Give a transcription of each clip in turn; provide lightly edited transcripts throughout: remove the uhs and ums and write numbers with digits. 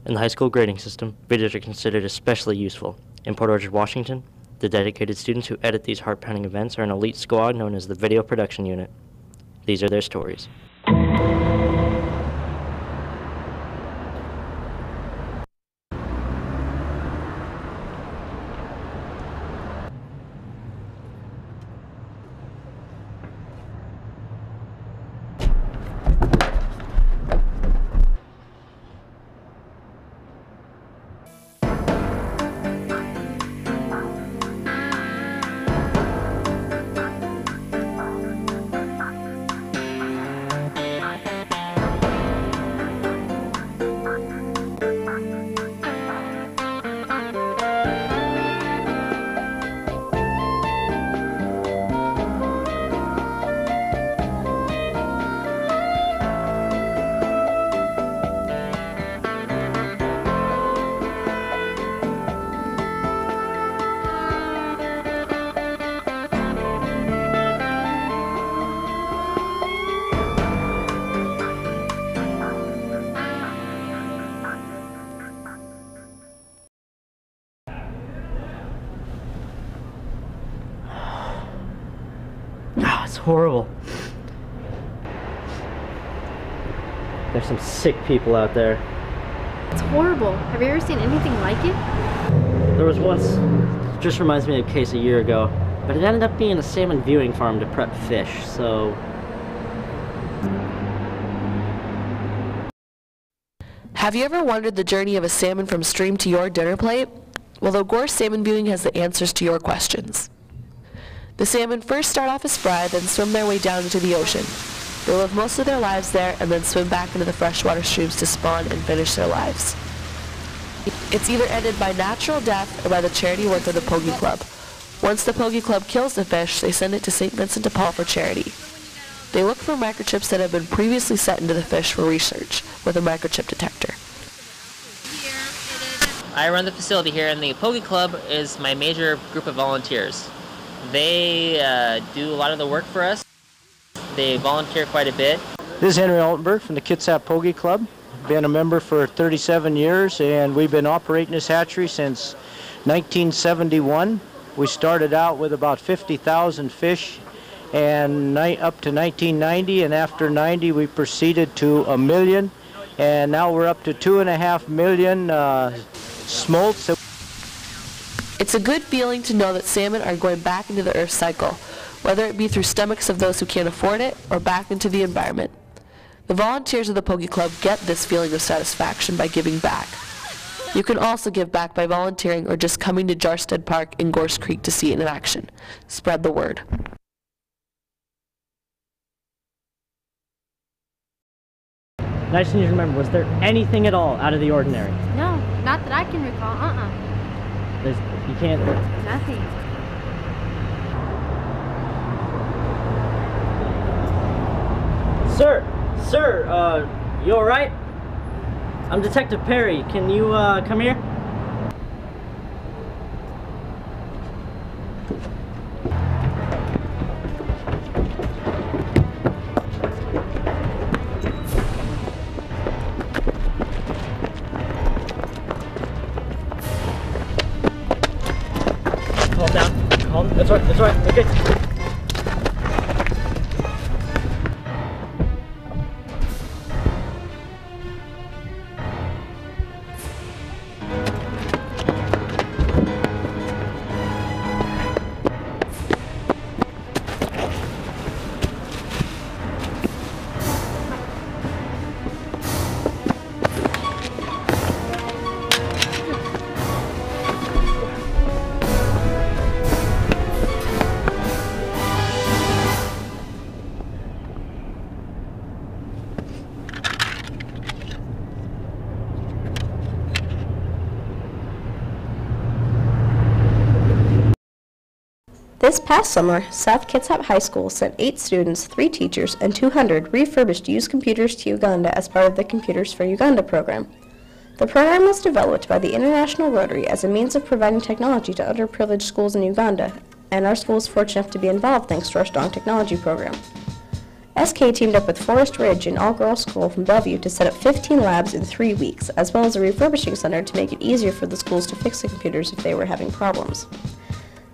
In the high school grading system, videos are considered especially useful. In Port Orchard, Washington, the dedicated students who edit these heart-pounding events are an elite squad known as the Video Production Unit. These are their stories. It's horrible. There's some sick people out there. It's horrible. Have you ever seen anything like it? There was once, just reminds me of a case a year ago, but it ended up being a salmon viewing farm to prep fish, so... Have you ever wondered the journey of a salmon from stream to your dinner plate? Well, O'Gore Salmon Viewing has the answers to your questions. The salmon first start off as fry, then swim their way down into the ocean. They live most of their lives there and then swim back into the freshwater streams to spawn and finish their lives. It's either ended by natural death or by the charity work of the Pogie Club. Once the Pogie Club kills the fish, they send it to St. Vincent de Paul for charity. They look for microchips that have been previously set into the fish for research with a microchip detector. I run the facility here, and the Pogie Club is my major group of volunteers. They do a lot of the work for us. They volunteer quite a bit. This is Henry Altenberg from the Kitsap Pogie Club. Been a member for 37 years, and we've been operating this hatchery since 1971. We started out with about 50,000 fish, and up to 1990, and after 90 we proceeded to 1 million, and now we're up to 2.5 million smolts. It's a good feeling to know that salmon are going back into the Earth's cycle, whether it be through stomachs of those who can't afford it or back into the environment. The volunteers of the Pogie Club get this feeling of satisfaction by giving back. You can also give back by volunteering or just coming to Jarstead Park in Gorse Creek to see it in action. Spread the word. I just need to remember, was there anything at all out of the ordinary? No, not that I can recall. You can't... Nothing. Sir, you alright? I'm Detective Perry. Can you, come here? Calm down. Calm. That's right. Okay. This past summer, South Kitsap High School sent 8 students, 3 teachers, and 200 refurbished used computers to Uganda as part of the Computers for Uganda program. The program was developed by the International Rotary as a means of providing technology to underprivileged schools in Uganda, and our school is fortunate enough to be involved thanks to our strong technology program. SK teamed up with Forest Ridge, an all-girls school from Bellevue, to set up 15 labs in 3 weeks, as well as a refurbishing center to make it easier for the schools to fix the computers if they were having problems.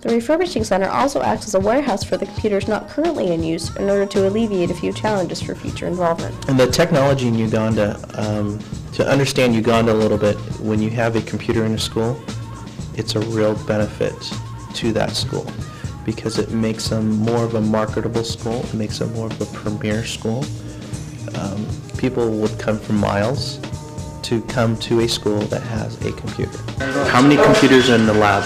The refurbishing center also acts as a warehouse for the computers not currently in use in order to alleviate a few challenges for future involvement. And the technology in Uganda, to understand Uganda a little bit, when you have a computer in a school, it's a real benefit to that school because it makes them more of a marketable school, it makes them more of a premier school. People would come from miles to come to a school that has a computer. How many computers are in the lab?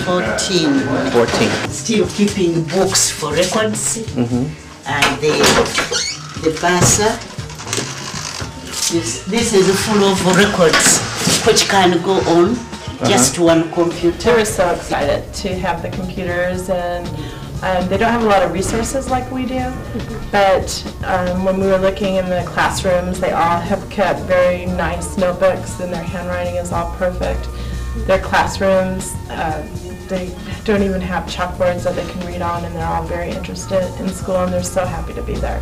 14. 14. Still keeping books for records. And the bursar. This is full of records which can go on just one computer. We're so excited to have the computers, and they don't have a lot of resources like we do, but when we were looking in the classrooms, they all have kept very nice notebooks and their handwriting is all perfect. Their classrooms, they don't even have chalkboards that they can read on, and they're all very interested in school and they're so happy to be there.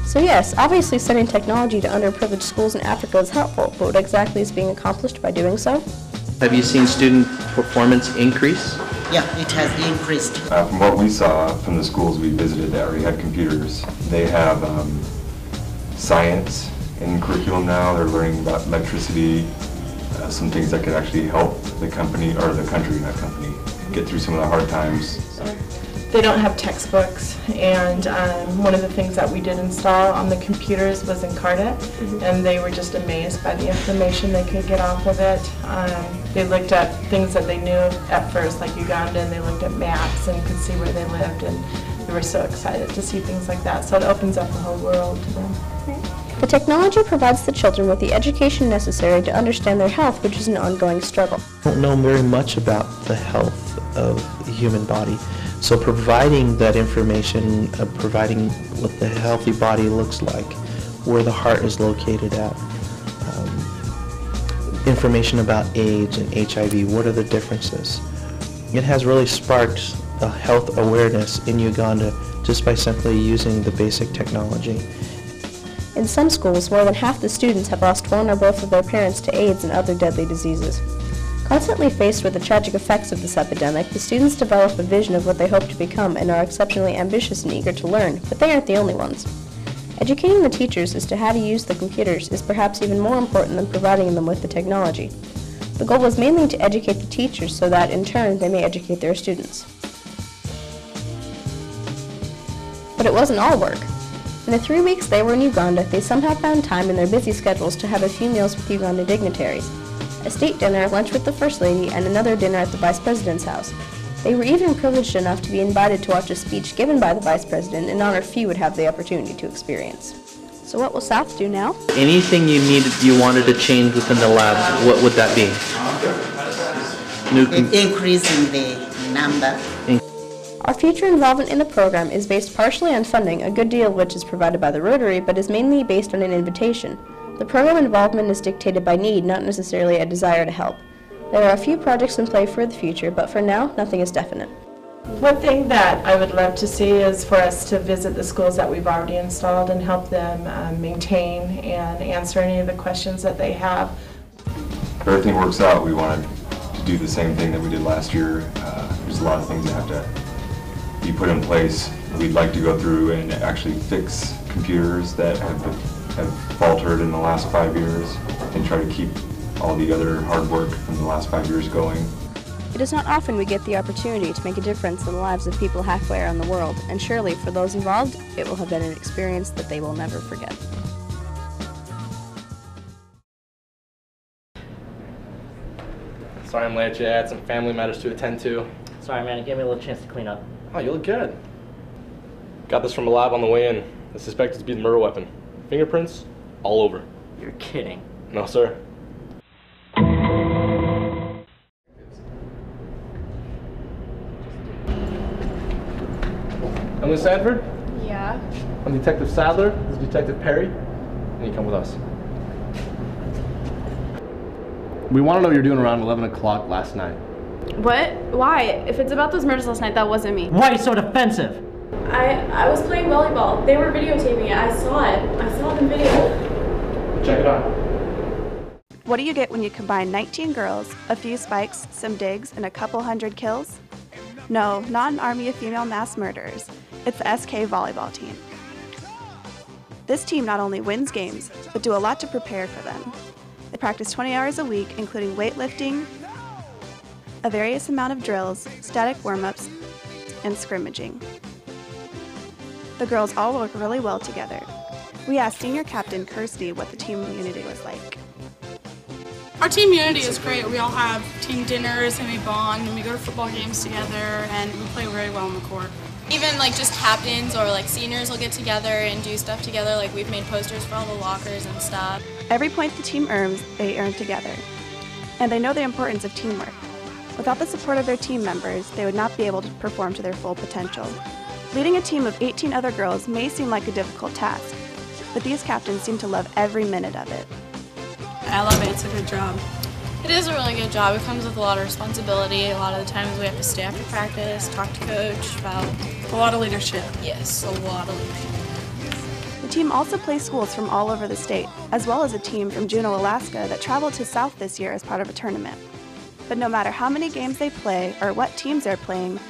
So yes, obviously sending technology to underprivileged schools in Africa is helpful, but what exactly is being accomplished by doing so? Have you seen student performance increase? Yeah, it has increased. From what we saw from the schools we visited that already had computers, they have science in curriculum now. They're learning about electricity, some things that could actually help the company, or the country, not company, get through some of the hard times. They don't have textbooks, and one of the things that we did install on the computers was Encarta, and they were just amazed by the information they could get off of it. They looked at things that they knew at first, like Uganda, and they looked at maps and could see where they lived, and they were so excited to see things like that. So it opens up the whole world to them. The technology provides the children with the education necessary to understand their health, which is an ongoing struggle. I don't know very much about the health of the human body. So providing that information, providing what the healthy body looks like, where the heart is located at, information about AIDS and HIV, what are the differences? It has really sparked a health awareness in Uganda just by simply using the basic technology. In some schools, more than half the students have lost one or both of their parents to AIDS and other deadly diseases. Constantly faced with the tragic effects of this epidemic, the students develop a vision of what they hope to become and are exceptionally ambitious and eager to learn, but they aren't the only ones. Educating the teachers as to how to use the computers is perhaps even more important than providing them with the technology. The goal was mainly to educate the teachers so that, in turn, they may educate their students. But it wasn't all work. In the 3 weeks they were in Uganda, they somehow found time in their busy schedules to have a few meals with Uganda dignitaries. A state dinner, lunch with the First Lady, and another dinner at the Vice President's house. They were even privileged enough to be invited to watch a speech given by the Vice President, an honor few would have the opportunity to experience. So what will South do now? Anything you wanted to change within the lab, what would that be? Increasing the number. Our future involvement in the program is based partially on funding, a good deal of which is provided by the Rotary, but is mainly based on an invitation. The program involvement is dictated by need, not necessarily a desire to help. There are a few projects in play for the future, but for now, nothing is definite. One thing that I would love to see is for us to visit the schools that we've already installed and help them maintain and answer any of the questions that they have. If everything works out, we wanted to do the same thing that we did last year. There's a lot of things that have to be put in place. We'd like to go through and actually fix computers that have faltered in the last 5 years and try to keep all the other hard work from the last 5 years going. It is not often we get the opportunity to make a difference in the lives of people halfway around the world, and surely for those involved, it will have been an experience that they will never forget. Sorry I'm late, Jay. I had some family matters to attend to. Sorry, man. It gave me a little chance to clean up. Oh, you look good. Got this from a lab on the way in. I suspect it to be the murder weapon. Fingerprints all over. You're kidding. No, sir. Emily Sanford? Yeah? I'm Detective Sadler. This is Detective Perry. And you come with us. We want to know what you're doing around 11 o'clock last night. What? Why? If it's about those murders last night, that wasn't me. Why are you so defensive? I was playing volleyball. They were videotaping it. I saw it. I saw the video. Check it out. What do you get when you combine 19 girls, a few spikes, some digs, and a couple hundred kills? No, not an army of female mass murderers. It's the SK volleyball team. This team not only wins games, but do a lot to prepare for them. They practice 20 hours a week, including weightlifting, a various amount of drills, static warm-ups, and scrimmaging. The girls all work really well together. We asked senior captain Kirsty what the team unity was like. Our team unity is great. We all have team dinners and we bond and we go to football games together and we play very well on the court. Even like just captains or like seniors will get together and do stuff together. Like we've made posters for all the lockers and stuff. Every point the team earns, they earn together. And they know the importance of teamwork. Without the support of their team members, they would not be able to perform to their full potential. Leading a team of 18 other girls may seem like a difficult task, but these captains seem to love every minute of it. I love it. It's a good job. It is a really good job. It comes with a lot of responsibility. A lot of the times we have to stay after practice, talk to coach about a lot of leadership. Yes, a lot of leadership. The team also plays schools from all over the state, as well as a team from Juneau, Alaska that traveled to South this year as part of a tournament. But no matter how many games they play or what teams they're playing,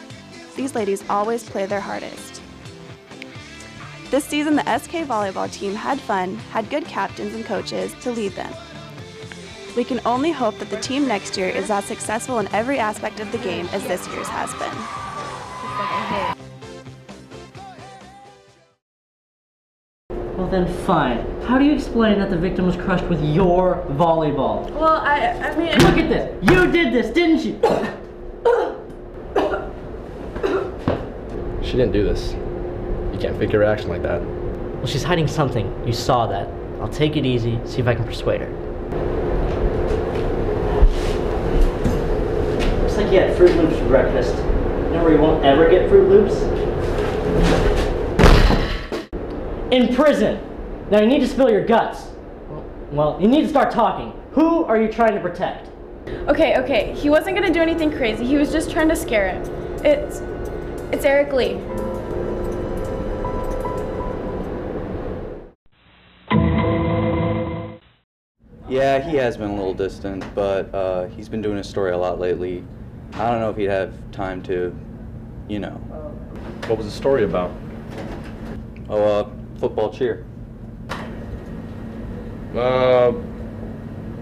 these ladies always play their hardest. This season, the SK volleyball team had fun, had good captains and coaches to lead them. We can only hope that the team next year is as successful in every aspect of the game as this year's has been. Well then, fine. How do you explain that the victim was crushed with your volleyball? Well, I mean... Look at this! You did this, didn't you? She didn't do this. You can't fake a reaction like that. Well, she's hiding something. You saw that. I'll take it easy, see if I can persuade her. Looks like you had Fruit Loops for breakfast. You know where you won't ever get Fruit Loops? In prison! Now you need to spill your guts. Well, you need to start talking. Who are you trying to protect? Okay, he wasn't gonna do anything crazy. He was just trying to scare him. It's Eric Lee. Yeah, he has been a little distant, but he's been doing his story a lot lately. I don't know if he'd have time to, you know. What was the story about? Oh, football cheer. We're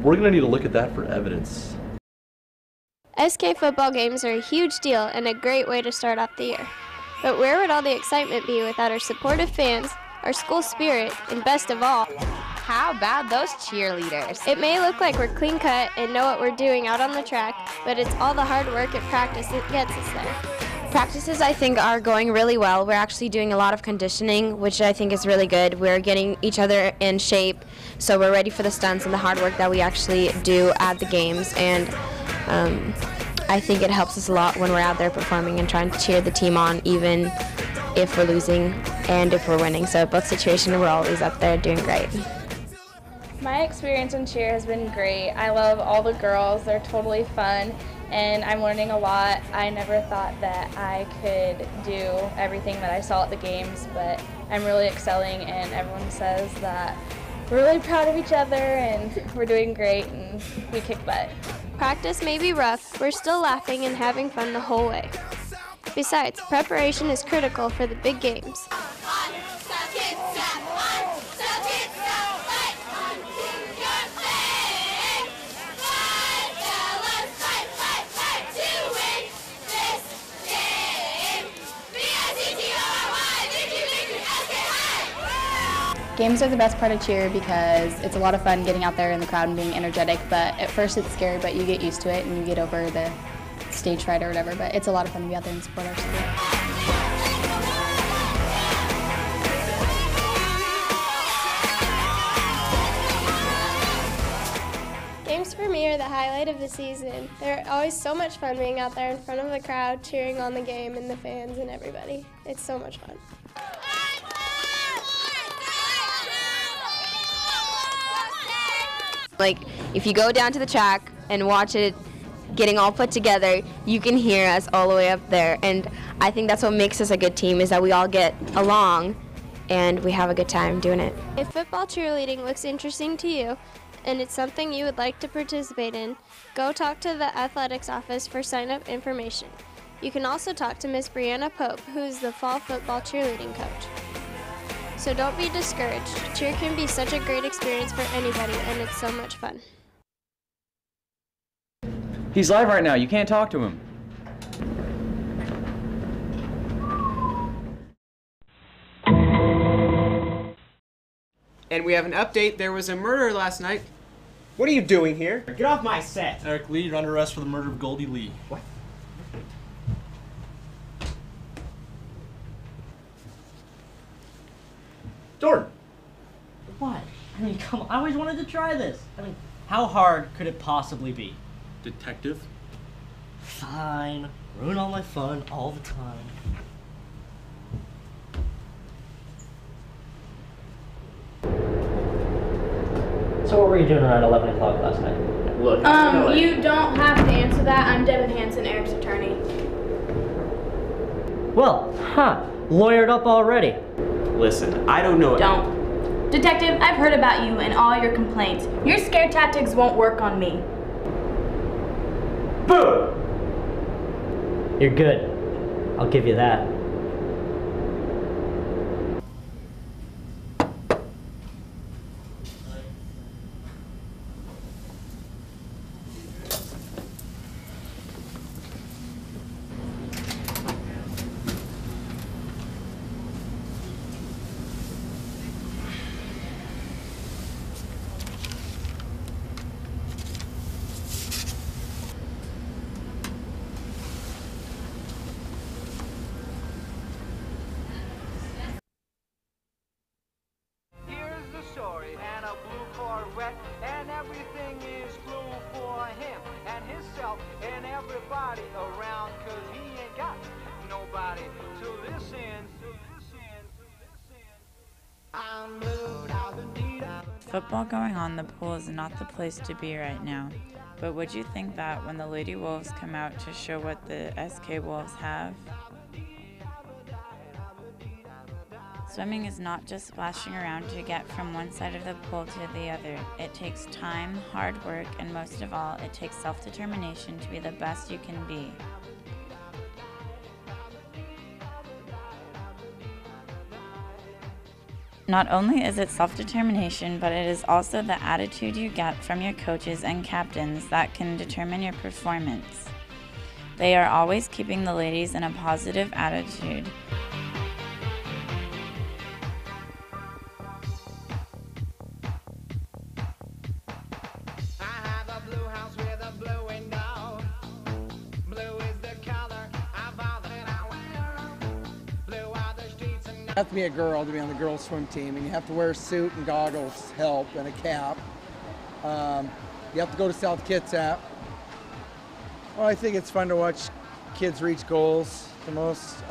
gonna need to look at that for evidence. SK football games are a huge deal and a great way to start off the year. But where would all the excitement be without our supportive fans, our school spirit, and best of all, how about those cheerleaders? It may look like we're clean cut and know what we're doing out on the track, but it's all the hard work at practice that gets us there. Practices, I think, are going really well. We're actually doing a lot of conditioning, which I think is really good. We're getting each other in shape, so we're ready for the stunts and the hard work that we actually do at the games. And I think it helps us a lot when we're out there performing and trying to cheer the team on, even if we're losing and if we're winning. So both situations, we're always up there doing great. My experience in cheer has been great. I love all the girls. They're totally fun, and I'm learning a lot. I never thought that I could do everything that I saw at the games, but I'm really excelling, and everyone says that we're really proud of each other, and we're doing great, and we kick butt. Practice may be rough, we're still laughing and having fun the whole way. Besides, preparation is critical for the big games. Games are the best part of cheer because it's a lot of fun getting out there in the crowd and being energetic, but at first it's scary, but you get used to it and you get over the stage fright or whatever, but it's a lot of fun to be out there and support our school. Games for me are the highlight of the season. They're always so much fun being out there in front of the crowd, cheering on the game and the fans and everybody. It's so much fun. Like, if you go down to the track and watch it getting all put together, you can hear us all the way up there. And I think that's what makes us a good team, is that we all get along and we have a good time doing it. If football cheerleading looks interesting to you and it's something you would like to participate in, go talk to the athletics office for sign-up information. You can also talk to Miss Brianna Pope, who's the fall football cheerleading coach. So don't be discouraged. Cheer can be such a great experience for anybody, and it's so much fun. He's live right now. You can't talk to him. And we have an update. There was a murder last night. What are you doing here? Get off my set. Eric Lee, you're under arrest for the murder of Goldie Lee. What? Jordan. What? I mean, come on. I always wanted to try this. I mean, how hard could it possibly be? Detective? Fine. Ruin all my fun all the time. So what were you doing around 11 o'clock last night? Look, You don't have to answer that. I'm Devin Hansen, Eric's attorney. Well, lawyered up already. Listen, I don't know. Don't. Detective, I've heard about you and all your complaints. Your scare tactics won't work on me. Boo! You're good. I'll give you that. And everything is blue for him and himself and everybody around, 'cause he ain't got nobody to listen. I'm blue, Football going on, the pool is not the place to be right now. But would you think that when the Lady Wolves come out to show what the SK Wolves have? Swimming is not just splashing around to get from one side of the pool to the other. It takes time, hard work, and most of all, it takes self-determination to be the best you can be. Not only is it self-determination, but it is also the attitude you get from your coaches and captains that can determine your performance. They are always keeping the ladies in a positive attitude. You have to be a girl to be on the girls' swim team, and you have to wear a suit and goggles, help, and a cap. You have to go to South Kitsap. Well, I think it's fun to watch kids reach goals the most,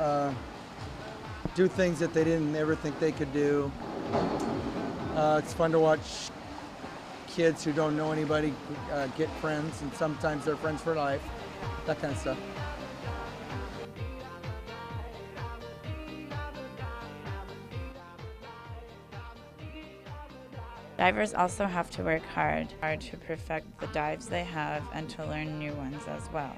do things that they didn't ever think they could do. It's fun to watch kids who don't know anybody get friends, and sometimes they're friends for life, that kind of stuff. Divers also have to work hard to perfect the dives they have and to learn new ones as well.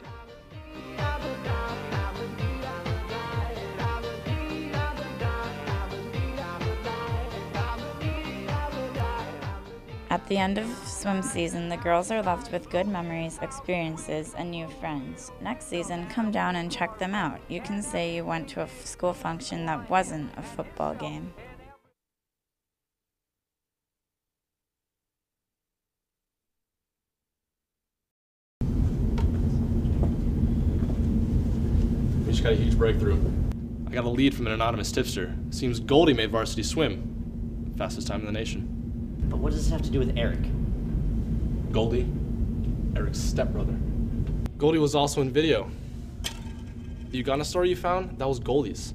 At the end of swim season, the girls are left with good memories, experiences, and new friends. Next season, come down and check them out. You can say you went to a school function that wasn't a football game. We just got a huge breakthrough. I got a lead from an anonymous tipster. Seems Goldie made varsity swim. Fastest time in the nation. But what does this have to do with Eric? Goldie? Eric's stepbrother. Goldie was also in video. The Uganda story you found, that was Goldie's.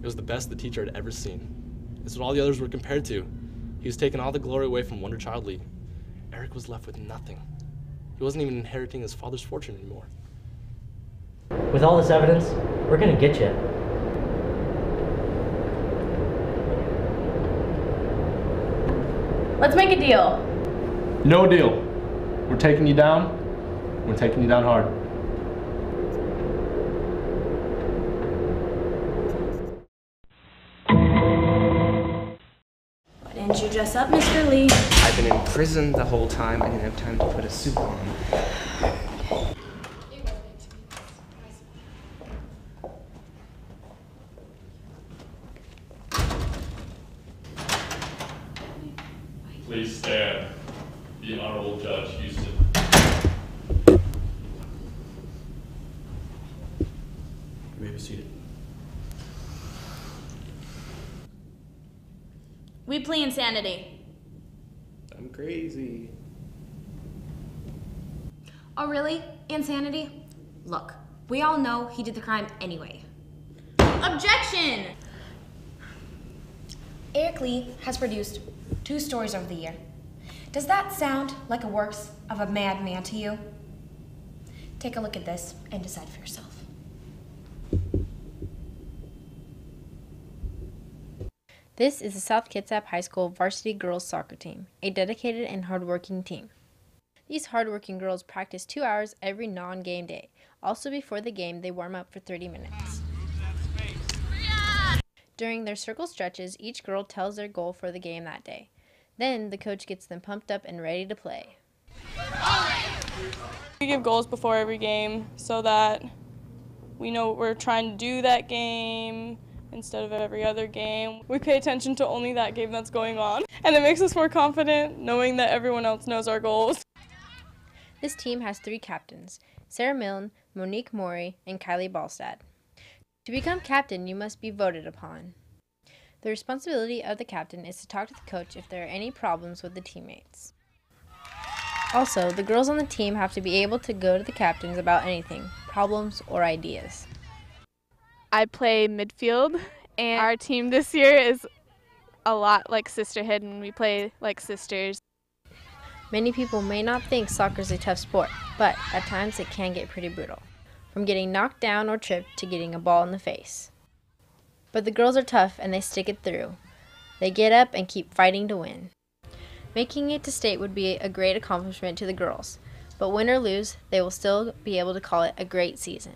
It was the best the teacher had ever seen. It's what all the others were compared to. He was taking all the glory away from Wonder Child Lee. Eric was left with nothing. He wasn't even inheriting his father's fortune anymore. With all this evidence, we're gonna get you. Let's make a deal. No deal. We're taking you down. We're taking you down hard. Why didn't you dress up, Mr. Lee? I've been in prison the whole time. I didn't have time to put a suit on. Please stand. The Honorable Judge Houston. You may be seated. We plea insanity. I'm crazy. Oh, really? Insanity? Look, we all know he did the crime anyway. Objection! Eric Lee has produced 2 stories over the year. Does that sound like a works of a madman to you? Take a look at this and decide for yourself. This is the South Kitsap High School varsity girls soccer team, a dedicated and hardworking team. These hardworking girls practice 2 hours every non-game day. Also before the game, they warm up for 30 minutes. During their circle stretches, each girl tells their goal for the game that day. Then the coach gets them pumped up and ready to play. We give goals before every game so that we know what we're trying to do that game instead of every other game. We pay attention to only that game that's going on, and it makes us more confident knowing that everyone else knows our goals. This team has 3 captains, Sarah Milne, Monique Morey, and Kylie Ballstad. To become captain, you must be voted upon. The responsibility of the captain is to talk to the coach if there are any problems with the teammates. Also, the girls on the team have to be able to go to the captains about anything, problems or ideas. I play midfield, and our team this year is a lot like sisterhood, and we play like sisters. Many people may not think soccer is a tough sport, but at times it can get pretty brutal, from getting knocked down or tripped to getting a ball in the face. But the girls are tough and they stick it through. They get up and keep fighting to win. Making it to state would be a great accomplishment to the girls, but win or lose, they will still be able to call it a great season.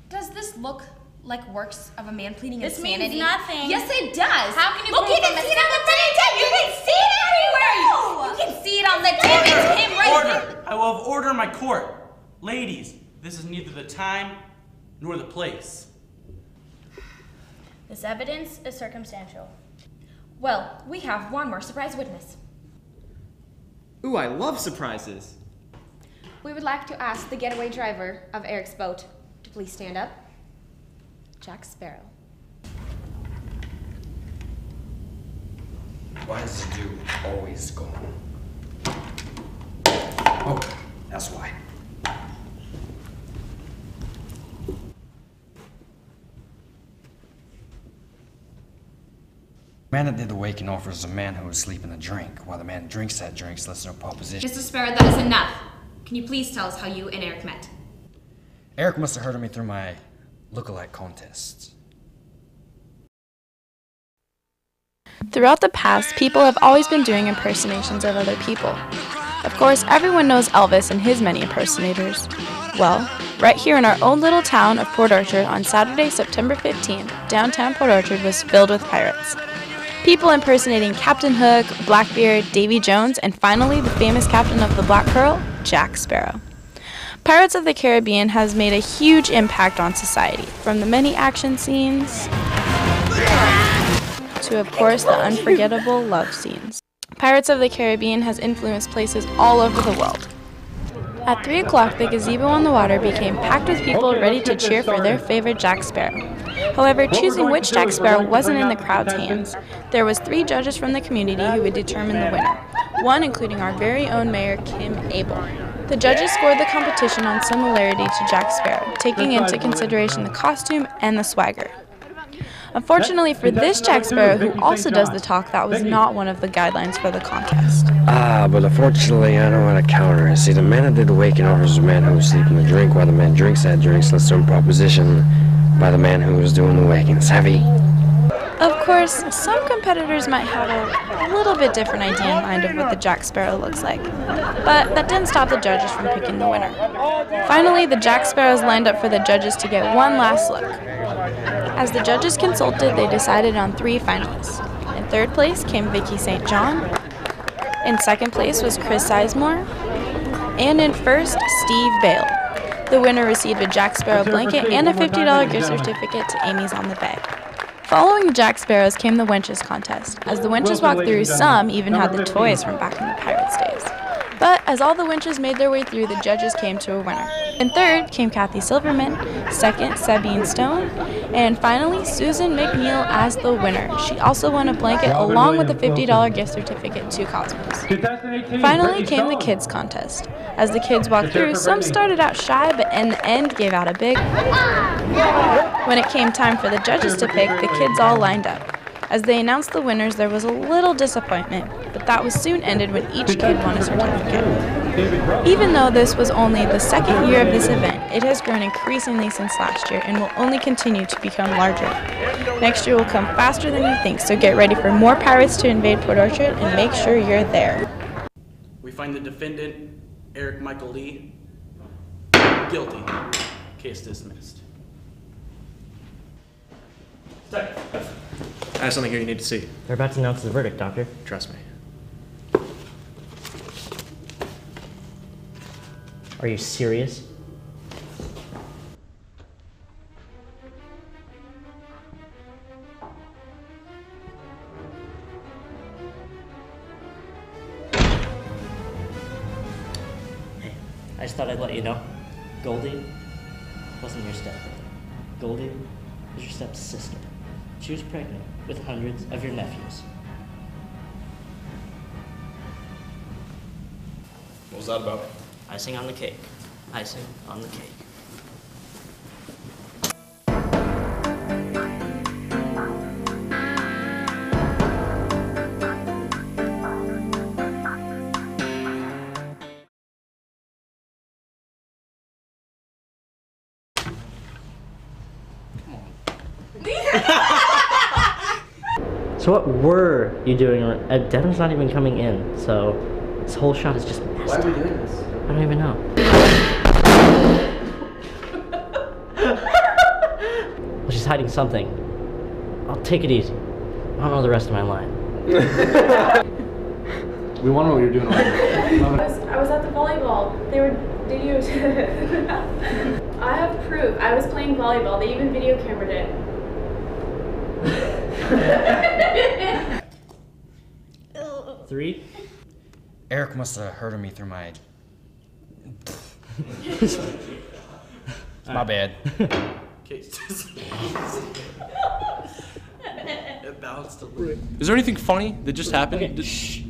Does this look like works of a man pleading This insanity? means nothing. Yes, it does. How can you Look, prove you can from see a it on the tape. You can see it everywhere. You can see it on the tape. It's him right there. Order! I will have order in my court. Ladies, this is neither the time nor the place. This evidence is circumstantial. Well, we have one more surprise witness. Ooh, I love surprises. We would like to ask the getaway driver of Eric's boat to please stand up. Jack Sparrow. Why does the dude always go home? Oh, that's why. The man that did the waking offers a man who was sleeping a drink, while the man drinks that drink lets no proposition. Mr. Sparrow, that is enough. Can you please tell us how you and Eric met? Eric must have heard of me through my look-alike contests. Throughout the past, people have always been doing impersonations of other people. Of course, everyone knows Elvis and his many impersonators. Well, right here in our own little town of Port Orchard on Saturday, September 15th, downtown Port Orchard was filled with pirates. People impersonating Captain Hook, Blackbeard, Davy Jones, and finally the famous captain of the Black Pearl, Jack Sparrow. Pirates of the Caribbean has made a huge impact on society, from the many action scenes to, of course, the unforgettable love scenes. Pirates of the Caribbean has influenced places all over the world. At 3 o'clock, the gazebo on the water became packed with people ready to cheer for their favorite Jack Sparrow. However, choosing which Jack Sparrow wasn't in the crowd's hands. There was 3 judges from the community who would determine the winner, one including our very own Mayor Kim Abel. The judges scored the competition on similarity to Jack Sparrow, taking into consideration the costume and the swagger. Unfortunately for this Jack Sparrow, who also does the talk, that was not one of the guidelines for the contest. But unfortunately, I know how to counter it. See, the man that did the waking offers a man who was sleeping the drink, while the man drinks that drinks lets some proposition by the man who was doing the waking. Savvy? Of course, some competitors might have a little bit different idea in mind of what the Jack Sparrow looks like, but that didn't stop the judges from picking the winner. Finally, the Jack Sparrows lined up for the judges to get one last look. As the judges consulted, they decided on 3 finalists. In 3rd place came Vicky St. John, in 2nd place was Chris Sizemore, and in 1st, Steve Bale. The winner received a Jack Sparrow blanket and a $50 gift certificate to Amy's on the Bay. Following the Jack Sparrows came the Wenches contest. As the Wenches walked through, some even had the toys from back in the Pirates days. But as all the Wenches made their way through, the judges came to a winner. In 3rd came Kathy Silverman, 2nd Sabine Stone, and finally Susan McNeil as the winner. She also won a blanket along with a $50 gift certificate to Cosmos. Finally came the Kids contest. As the kids walked through, some started out shy, but in the end gave out a big... When it came time for the judges to pick, the kids all lined up. As they announced the winners, there was a little disappointment, but that was soon ended when each kid won a certificate. Even though this was only the 2nd year of this event, it has grown increasingly since last year and will only continue to become larger. Next year will come faster than you think, so get ready for more pirates to invade Port Orchard and make sure you're there. We find the defendant, Eric Michael Lee, guilty. Case dismissed. I have something here you need to see. They're about to announce the verdict, Doctor. Trust me. Are you serious? Hey, I just thought I'd let you know. Goldie wasn't your stepbrother. Goldie was your stepsister. She was pregnant with hundreds of your nephews. What was that about? Icing on the cake. Icing on the cake. So what were you doing? Devon's not even coming in, so this whole shot is just messed up. Why are we doing this? I don't even know. Well, she's hiding something. I'll take it easy. I don't know the rest of my line. We want to know what you're doing over there. I was at the volleyball. They were videos. I have proof. I was playing volleyball. They even video camered it. 3. Eric must have heard of me through my... My bad. Case dismissed. It bounced a little. Is there anything funny that just happened? Okay. Shh.